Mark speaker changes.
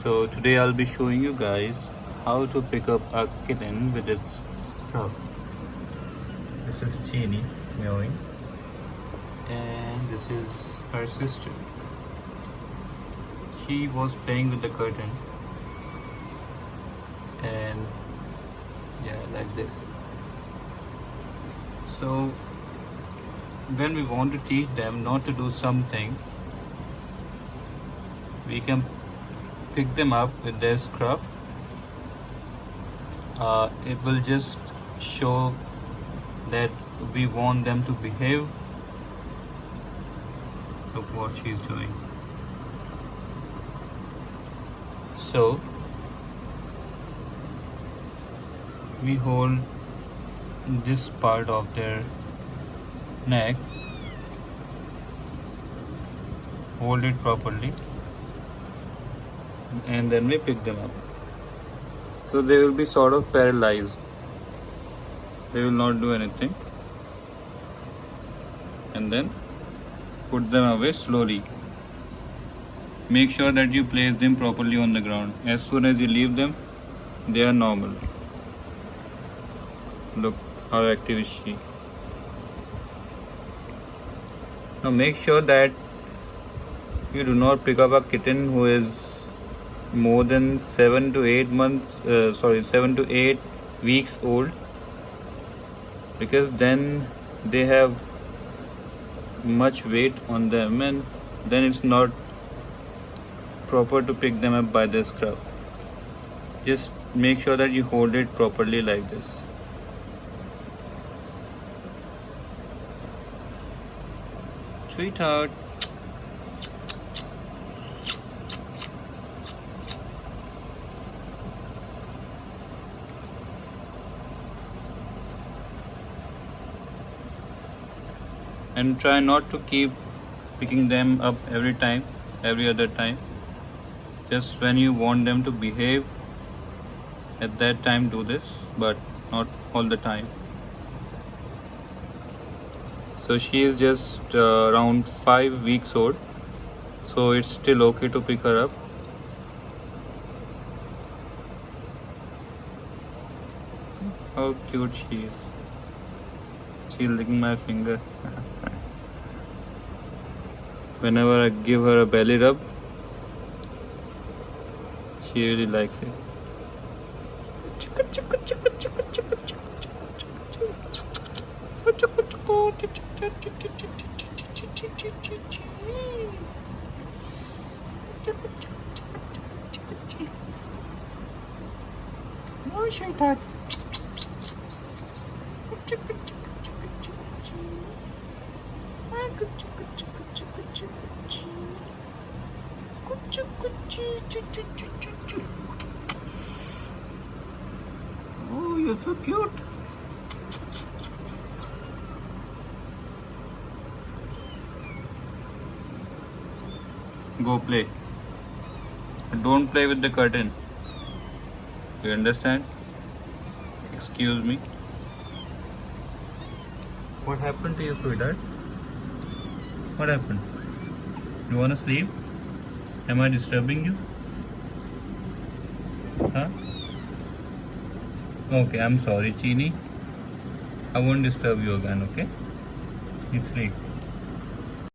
Speaker 1: So today I'll be showing you guys how to pick up a kitten with its scruff. This is Chini meowing, and this is her sister. She was playing with the curtain, and yeah, like this. So when we want to teach them not to do something, we can pick them up with their scruff. It will just show that we want them to behave. Look what she's doing. So we hold this part of their neck, hold it properly, and then we pick them up. So they will be sort of paralyzed. They will not do anything. And then put them away slowly. Make sure that you place them properly on the ground. As soon as you leave them, they are normal. Look how active is she. Now make sure that you do not pick up a kitten who is more than 7 to 8 weeks old, because then they have much weight on them, and then it's not proper to pick them up by the scruff. Just make sure that you hold it properly like this. Sweetheart. And try not to keep picking them up every other time. Just when you want them to behave, at that time do this, but not all the time. So she is just around 5 weeks old, so it's still okay to pick her up. How cute she is. She's licking my finger. Whenever I give her a belly rub, she really likes it. Oh, sweetheart. Oh, you're so cute. Go play. Don't play with the curtain. You understand? Excuse me. What happened to you, sweetheart? What happened? You wanna sleep? Am I disturbing you? Huh? Okay, I'm sorry, Chini. I won't disturb you again, okay? You sleep.